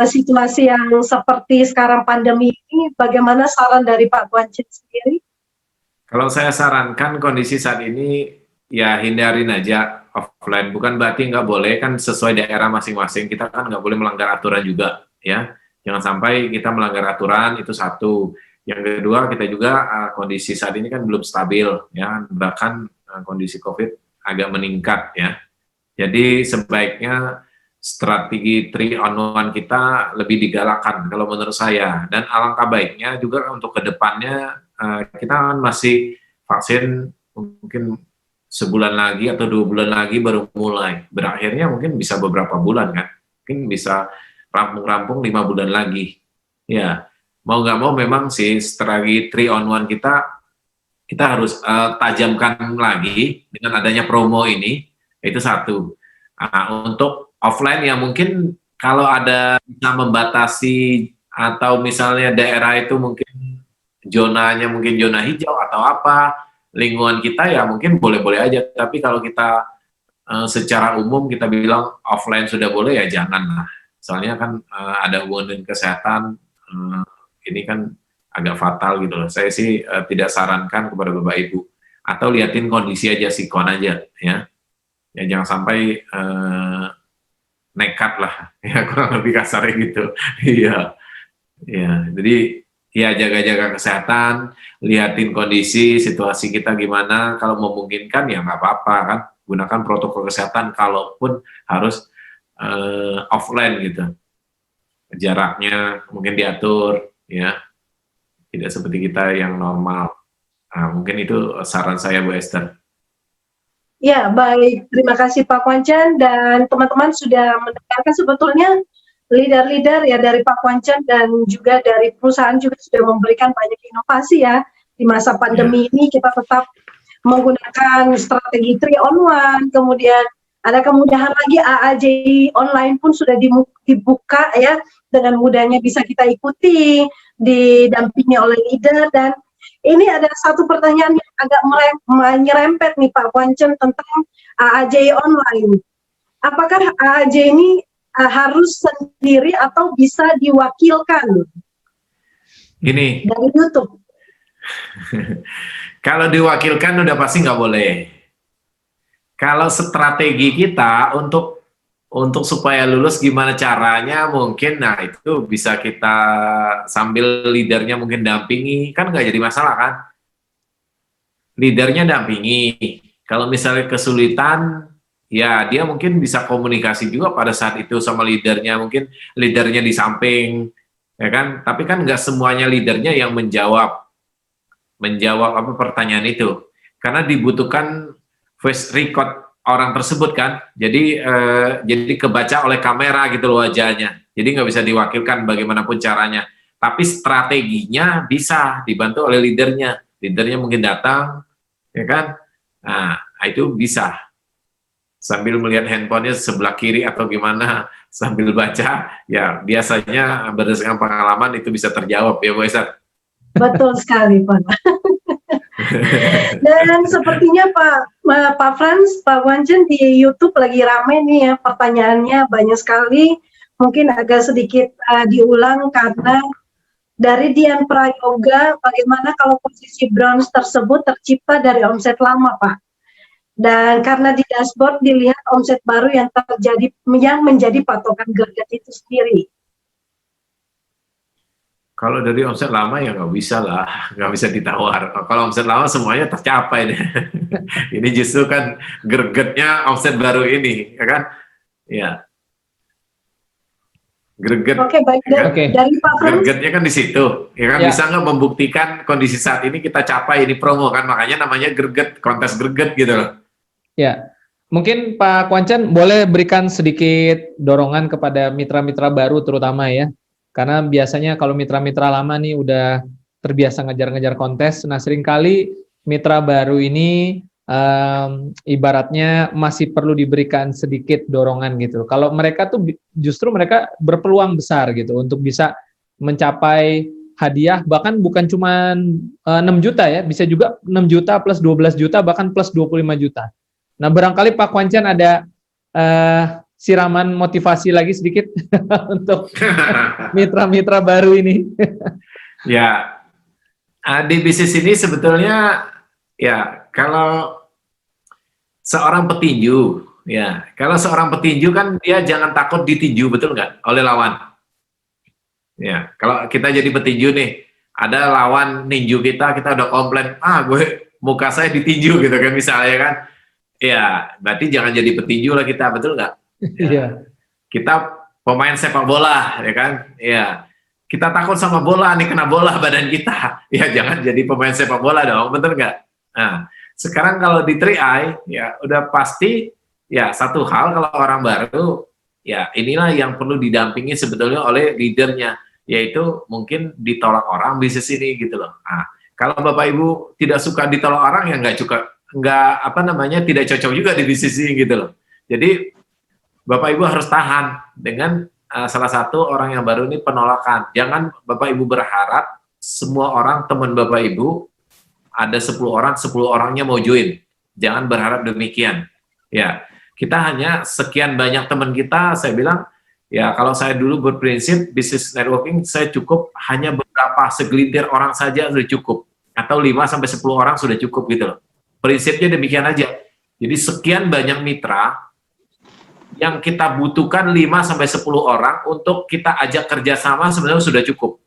A: situasi yang seperti sekarang pandemi ini, bagaimana saran dari Pak Kwancen sendiri?
B: Kalau saya sarankan kondisi saat ini ya hindarin aja offline. Bukan berarti nggak boleh, kan sesuai daerah masing-masing. Kita kan nggak boleh melanggar aturan juga, ya. Jangan sampai kita melanggar aturan, itu satu. Yang kedua, kita juga kondisi saat ini kan belum stabil, ya. Bahkan kondisi COVID agak meningkat ya. Jadi sebaiknya strategi 3-on-1 kita lebih digalakkan kalau menurut saya. Dan alangkah baiknya juga untuk kedepannya kita kan masih vaksin mungkin sebulan lagi atau 2 bulan lagi baru mulai. Berakhirnya mungkin bisa beberapa bulan kan. Mungkin bisa rampung-rampung 5 bulan lagi. Ya, mau nggak mau memang sih strategi 3-on-1 kita harus tajamkan lagi dengan adanya promo ini, itu satu. Untuk offline yang mungkin kalau ada bisa membatasi atau misalnya daerah itu mungkin zonanya mungkin zona hijau atau apa, lingkungan kita ya mungkin boleh-boleh aja. Tapi kalau kita secara umum kita bilang offline sudah boleh ya jangan lah. Soalnya kan ada hubungan dengan kesehatan, ini kan agak fatal gitu loh. Saya sih tidak sarankan kepada Bapak Ibu. Atau liatin kondisi aja, sikon aja ya. Ya jangan sampai nekat lah. Ya kurang lebih kasarnya gitu. Iya. Ya, jadi ya jaga-jaga kesehatan, liatin kondisi, situasi kita gimana. Kalau memungkinkan ya nggak apa-apa kan. Gunakan protokol kesehatan kalaupun harus offline gitu. Jaraknya mungkin diatur ya. Tidak seperti kita yang normal. Nah, mungkin itu saran saya, Bu Esther.
A: Ya, baik. Terima kasih Pak Kwancen dan teman-teman sudah mendengarkan sebetulnya leader-leader ya dari Pak Kwancen dan juga dari perusahaan juga sudah memberikan banyak inovasi ya. Di masa pandemi ini kita tetap menggunakan strategi 3-on-1, kemudian ada kemudahan lagi AAJI online pun sudah dibuka ya, dengan mudahnya bisa kita ikuti, didampingi oleh leader. Dan ini ada satu pertanyaan yang agak menyerempet nih Pak Kwancen tentang AAJI online. Apakah AAJI ini harus sendiri atau bisa diwakilkan?
B: Gini.
A: Dari YouTube.
B: Kalau diwakilkan udah pasti nggak boleh. Kalau strategi kita untuk supaya lulus gimana caranya mungkin, nah itu bisa kita sambil leadernya mungkin dampingi, kan nggak jadi masalah kan. Leadernya dampingi, kalau misalnya kesulitan, ya dia mungkin bisa komunikasi juga pada saat itu sama leadernya, mungkin leadernya di samping, ya kan. Tapi kan nggak semuanya leadernya yang menjawab apa pertanyaan itu, karena dibutuhkan voice record orang tersebut kan, jadi kebaca oleh kamera gitu loh wajahnya, jadi nggak bisa diwakilkan bagaimanapun caranya, tapi strateginya bisa dibantu oleh leadernya, leadernya mungkin datang, ya kan? Nah, itu bisa sambil melihat handphonenya sebelah kiri atau gimana sambil baca, ya biasanya berdasarkan pengalaman itu bisa terjawab ya Bu Esther.
A: Betul sekali Pak. Dan sepertinya Pak Frans, Pak Wancen di YouTube lagi rame nih ya, pertanyaannya banyak sekali. Mungkin agak sedikit diulang karena dari Dian Prayoga, bagaimana kalau posisi bronze tersebut tercipta dari omset lama, Pak? Dan karena di dashboard dilihat omset baru yang menjadi patokan Greget itu sendiri.
B: Kalau dari omset lama ya nggak bisa lah, nggak bisa ditawar. Kalau omset lama semuanya tercapai deh. Ini justru kan gregetnya omset baru ini, ya kan? Ya, greget.
A: Oke, baik.
B: Ya kan?
A: Dari Pak Frans.
B: Gregetnya kan di situ, ya kan?
C: Ya.
B: Bisa nggak membuktikan kondisi saat ini kita capai ini promo kan? Makanya namanya greget, kontes greget gitu loh.
C: Ya, mungkin Pak Kwanchen boleh berikan sedikit dorongan kepada mitra-mitra baru terutama ya. Karena biasanya kalau mitra-mitra lama nih udah terbiasa ngejar-ngejar kontes, nah seringkali mitra baru ini ibaratnya masih perlu diberikan sedikit dorongan gitu. Kalau mereka tuh justru mereka berpeluang besar gitu untuk bisa mencapai hadiah, bahkan bukan cuma 6 juta ya, bisa juga 6 juta plus 12 juta, bahkan plus 25 juta. Nah barangkali Pak Kwanchen ada siraman motivasi lagi sedikit untuk mitra-mitra baru ini.
B: Ya, di bisnis ini sebetulnya ya kalau seorang petinju, ya kalau seorang petinju kan dia jangan takut ditinju, betul nggak, oleh lawan. Ya, kalau kita jadi petinju nih, ada lawan ninju kita udah komplain, muka saya ditinju gitu kan misalnya kan. Ya, berarti jangan jadi petinju lah kita, betul nggak?
C: Iya.
B: Kita pemain sepak bola, ya kan? Ya, kita takut sama bola nih, kena bola badan kita. Ya, jangan jadi pemain sepak bola dong, betul nggak? Nah, sekarang kalau di 3i, ya udah pasti, ya satu hal kalau orang baru, ya inilah yang perlu didampingi sebetulnya oleh leadernya, yaitu mungkin ditolak orang bisnis ini gitu loh. Nah, kalau Bapak Ibu tidak suka ditolak orang, ya tidak cocok juga di bisnis ini gitu loh. Jadi Bapak Ibu harus tahan dengan salah satu orang yang baru ini penolakan. Jangan Bapak Ibu berharap semua orang teman Bapak Ibu ada 10 orang, 10 orangnya mau join. Jangan berharap demikian. Ya, kita hanya sekian banyak teman kita, saya bilang, ya kalau saya dulu berprinsip bisnis networking, saya cukup hanya beberapa segelintir orang saja sudah cukup. Atau 5 sampai 10 orang sudah cukup gitu loh. Prinsipnya demikian aja. Jadi sekian banyak mitra yang kita butuhkan 5 sampai 10 orang untuk kita ajak kerjasama sebenarnya sudah cukup.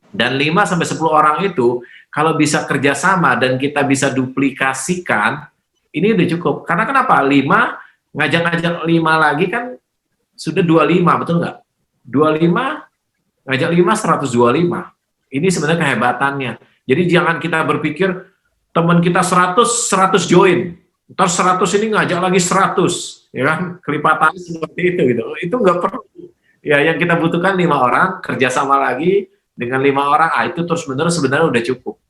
B: Dan 5 sampai 10 orang itu kalau bisa kerjasama dan kita bisa duplikasikan, ini udah cukup. Karena kenapa? 5 ngajak-ngajak 5 lagi kan sudah 25, betul nggak? 25 ngajak 5 125. Ini sebenarnya kehebatannya. Jadi jangan kita berpikir teman kita 100 join. Ntar 100 ini ngajak lagi 100, ya kan? Kelipatannya seperti itu gitu. Itu nggak perlu. Ya yang kita butuhkan 5 orang kerjasama lagi dengan 5 orang, itu terus menerus sebenarnya udah cukup.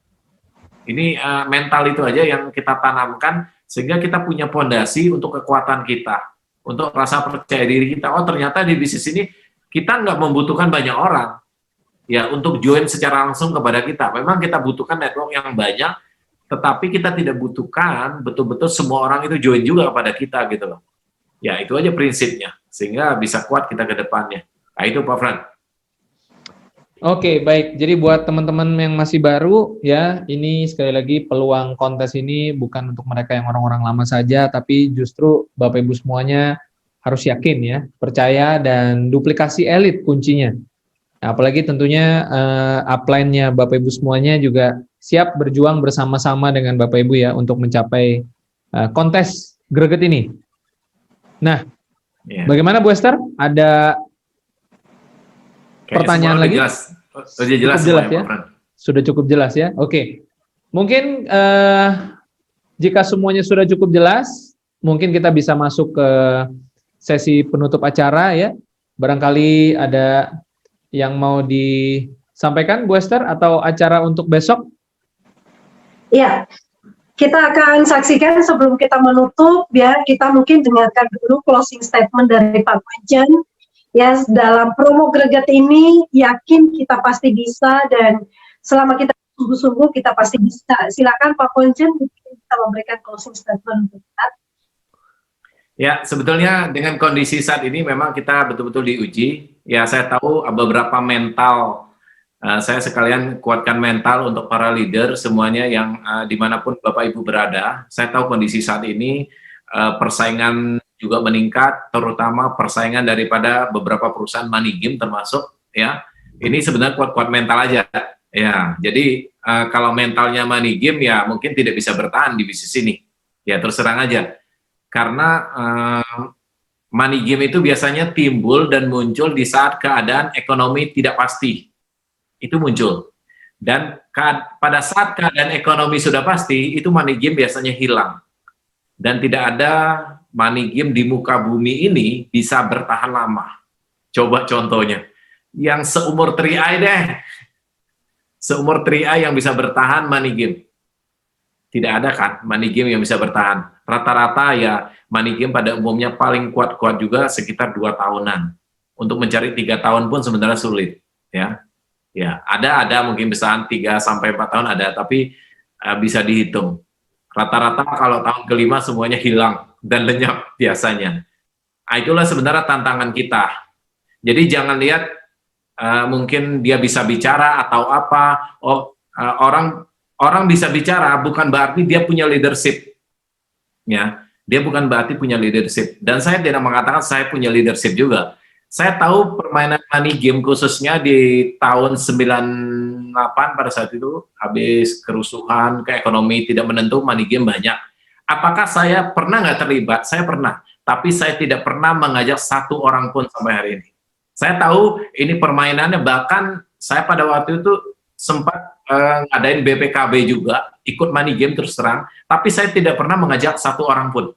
B: Ini mental itu aja yang kita tanamkan sehingga kita punya fondasi untuk kekuatan kita, untuk rasa percaya diri kita. Oh ternyata di bisnis ini kita nggak membutuhkan banyak orang ya untuk join secara langsung kepada kita. Memang kita butuhkan network yang banyak, tetapi kita tidak butuhkan betul-betul semua orang itu join juga kepada kita gitu loh. Ya itu aja prinsipnya, sehingga bisa kuat kita ke depannya. Nah itu Pak Fran.
C: Oke, baik. Jadi buat teman-teman yang masih baru, ya ini sekali lagi peluang kontes ini bukan untuk mereka yang orang-orang lama saja, tapi justru Bapak Ibu semuanya harus yakin ya, percaya dan duplikasi elit kuncinya. Nah, apalagi tentunya upline-nya Bapak Ibu semuanya juga siap berjuang bersama-sama dengan Bapak Ibu ya untuk mencapai kontes greget ini. Nah, bagaimana Bu Esther? Ada pertanyaan lagi?
B: Sudah jelas
C: ya? Sudah cukup jelas ya? Oke. Mungkin jika semuanya sudah cukup jelas, mungkin kita bisa masuk ke sesi penutup acara ya. Barangkali ada yang mau disampaikan Bu Esther atau acara untuk besok?
A: Ya, kita akan saksikan sebelum kita menutup ya, kita mungkin dengarkan dulu closing statement dari Pak Kwancen. Ya, dalam promo greget ini yakin kita pasti bisa, dan selama kita sungguh-sungguh kita pasti bisa. Silakan Pak Kwancen, mungkin kita memberikan closing statement untuk kita.
B: Ya, sebetulnya dengan kondisi saat ini memang kita betul-betul diuji. Ya, saya tahu beberapa mental, saya sekalian kuatkan mental untuk para leader semuanya yang dimanapun Bapak Ibu berada. Saya tahu kondisi saat ini persaingan juga meningkat, terutama persaingan daripada beberapa perusahaan money game termasuk. Ya, ini sebenarnya kuat-kuat mental aja. Ya, jadi kalau mentalnya money game ya mungkin tidak bisa bertahan di bisnis ini. Ya, terus terang aja. Karena money game itu biasanya timbul dan muncul di saat keadaan ekonomi tidak pasti. Itu muncul. Dan pada saat keadaan ekonomi sudah pasti, itu money game biasanya hilang. Dan tidak ada money game di muka bumi ini bisa bertahan lama. Coba contohnya. Yang seumur 3i deh. Seumur 3i yang bisa bertahan money game. Tidak ada kan money game yang bisa bertahan. Rata-rata ya money game pada umumnya paling kuat-kuat juga sekitar 2 tahunan. Untuk mencari 3 tahun pun sebenarnya sulit. Ya, ya ada mungkin bisa 3 sampai 4 tahun ada, tapi bisa dihitung. Rata-rata kalau tahun kelima semuanya hilang dan lenyap biasanya. Nah, itulah sebenarnya tantangan kita. Jadi jangan lihat mungkin dia bisa bicara atau apa. Orang bisa bicara bukan berarti dia punya leadership. Ya, dia bukan berarti punya leadership. Dan saya tidak mengatakan saya punya leadership juga. Saya tahu permainan money game khususnya di tahun 98 pada saat itu habis kerusuhan, ke ekonomi tidak menentu, money game banyak. Apakah saya pernah nggak terlibat? Saya pernah. Tapi saya tidak pernah mengajak satu orang pun sampai hari ini. Saya tahu ini permainannya, bahkan saya pada waktu itu sempat ngadain BPKB juga, ikut money game terus terang, tapi saya tidak pernah mengajak satu orang pun.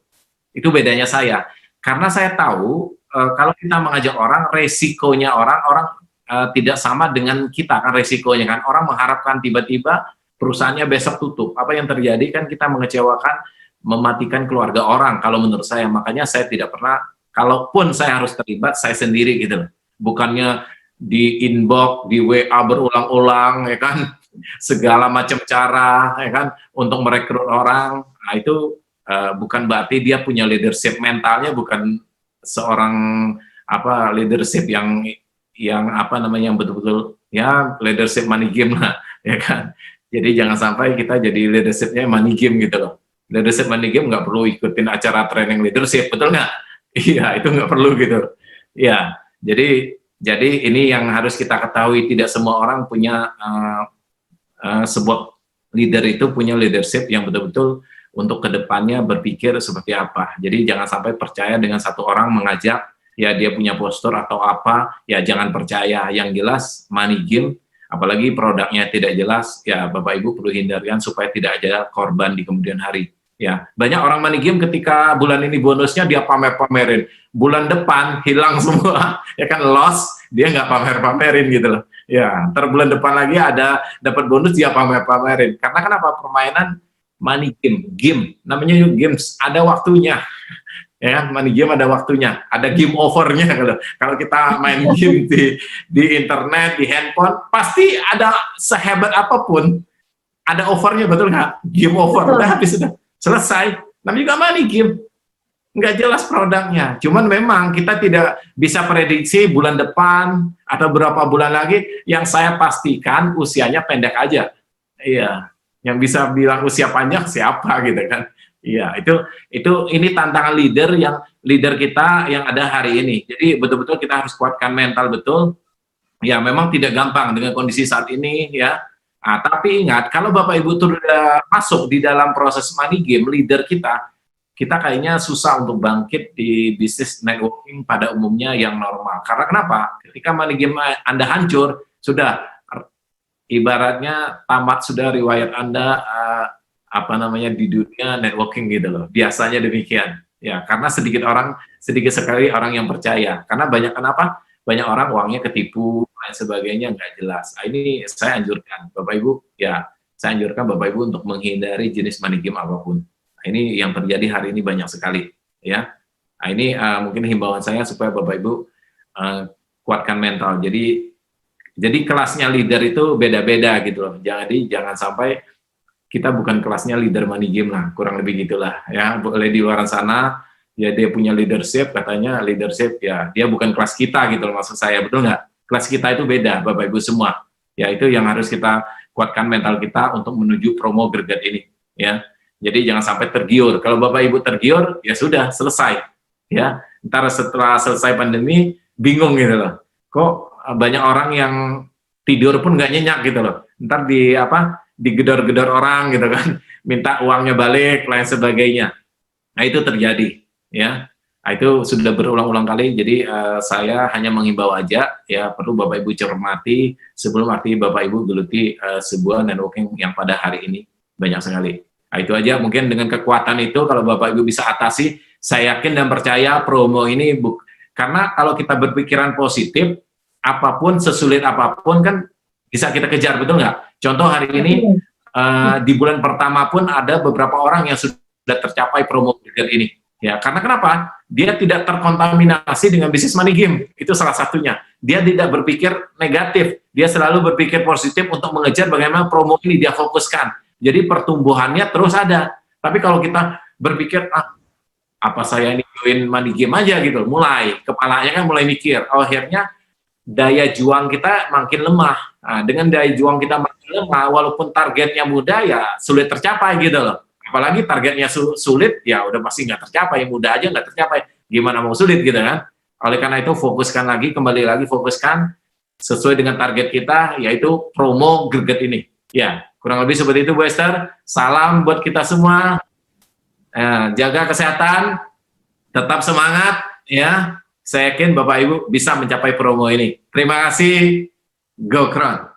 B: Itu bedanya saya. Karena saya tahu kalau kita mengajak orang, resikonya orang tidak sama dengan kita kan resikonya kan. Orang mengharapkan tiba-tiba perusahaannya besok tutup. Apa yang terjadi kan kita mengecewakan, mematikan keluarga orang kalau menurut saya. Makanya saya tidak pernah, kalaupun saya harus terlibat, saya sendiri gitu loh. Bukannya di inbox, di WA berulang-ulang, ya kan, segala macam cara, ya kan, untuk merekrut orang. Nah, itu bukan berarti dia punya leadership, mentalnya bukan seorang leadership yang apa namanya, yang betul-betul ya leadership money game lah, ya kan. Jadi jangan sampai kita jadi leadershipnya money game gitu loh. Leadership money game nggak perlu ikutin acara training leadership, betul nggak? Iya, itu nggak perlu gitu. Ya, jadi ini yang harus kita ketahui, tidak semua orang punya sebuah leader itu punya leadership yang betul-betul untuk kedepannya berpikir seperti apa. Jadi jangan sampai percaya dengan satu orang mengajak, ya dia punya postur atau apa, ya jangan percaya. Yang jelas money game, apalagi produknya tidak jelas, ya Bapak Ibu perlu hindarkan supaya tidak ada korban di kemudian hari. Ya, banyak orang money game ketika bulan ini bonusnya dia pamer-pamerin, bulan depan hilang semua, ya kan, loss, dia nggak pamer-pamerin gitu loh. Ya, ntar bulan depan lagi ada dapat bonus dia pamer-pamerin. Karena kenapa? Permainan money game namanya games, ada waktunya. Ya kan, money game ada waktunya, ada game overnya. Kalau kita main game di internet, di handphone, pasti ada sehebat apapun, ada overnya, betul nggak? Game over, udah habis, sudah selesai. Namanya juga money game, nggak jelas produknya. Cuman memang kita tidak bisa prediksi bulan depan atau berapa bulan lagi. Yang saya pastikan usianya pendek aja. Iya, yang bisa bilang usia panjang siapa gitu kan? Iya, ini tantangan leader kita yang ada hari ini. Jadi betul-betul kita harus kuatkan mental betul. Ya, memang tidak gampang dengan kondisi saat ini ya. Nah, tapi ingat, kalau Bapak Ibu sudah masuk di dalam proses money game, leader kita kayaknya susah untuk bangkit di bisnis networking pada umumnya yang normal. Karena kenapa? Ketika money game Anda hancur, sudah ibaratnya tamat sudah riwayat Anda di dunia networking gitu loh. Biasanya demikian. Ya, karena sedikit sekali orang yang percaya. Karena banyak orang uangnya ketipu, lain sebagainya, nggak jelas. Nah, ini saya anjurkan, Bapak Ibu, ya saya anjurkan Bapak Ibu untuk menghindari jenis money game apapun. Nah, ini yang terjadi hari ini banyak sekali, ya. Nah, ini mungkin himbauan saya supaya Bapak Ibu kuatkan mental. Jadi kelasnya leader itu beda-beda gitu loh. Jadi jangan sampai kita bukan kelasnya leader money game lah, kurang lebih gitulah ya. Boleh di luar sana ya dia punya leadership, katanya leadership ya dia bukan kelas kita gitu loh, maksud saya, betul nggak? Kelas kita itu beda Bapak Ibu semua. Ya itu yang harus kita kuatkan mental kita untuk menuju promo greget ini ya. Jadi jangan sampai tergiur. Kalau Bapak Ibu tergiur ya sudah selesai ya. Ntar setelah selesai pandemi bingung gitu loh. Kok banyak orang yang tidur pun nggak nyenyak gitu loh. Ntar digedor-gedor orang gitu kan, minta uangnya balik, lain sebagainya. Nah itu terjadi, ya. Nah, itu sudah berulang-ulang kali. Jadi saya hanya menghimbau aja, ya perlu Bapak Ibu cermati sebelum Bapak Ibu geluti sebuah networking yang pada hari ini banyak sekali. Nah, itu aja mungkin dengan kekuatan itu kalau Bapak Ibu bisa atasi, saya yakin dan percaya promo ini karena kalau kita berpikiran positif, apapun sesulit apapun kan bisa kita kejar, betul nggak? Contoh hari ini di bulan pertama pun ada beberapa orang yang sudah tercapai promo greget ini. Ya, karena kenapa? Dia tidak terkontaminasi dengan bisnis money game. Itu salah satunya. Dia tidak berpikir negatif. Dia selalu berpikir positif untuk mengejar bagaimana promo ini dia fokuskan. Jadi pertumbuhannya terus ada. Tapi kalau kita berpikir, apa saya ini join money game aja gitu, mulai kepalanya kan mulai mikir, akhirnya daya juang kita makin lemah. Nah, dengan daya juang kita makin lemah, walaupun targetnya mudah, ya sulit tercapai gitu loh. Apalagi targetnya sulit, ya udah pasti nggak tercapai. Mudah aja nggak tercapai, gimana mau sulit gitu kan. Oleh karena itu fokuskan lagi, kembali lagi fokuskan sesuai dengan target kita, yaitu promo greget ini. Ya, kurang lebih seperti itu Bu Esther. Salam buat kita semua. Jaga kesehatan, tetap semangat ya. Saya yakin Bapak Ibu bisa mencapai promo ini. Terima kasih. Go Crown.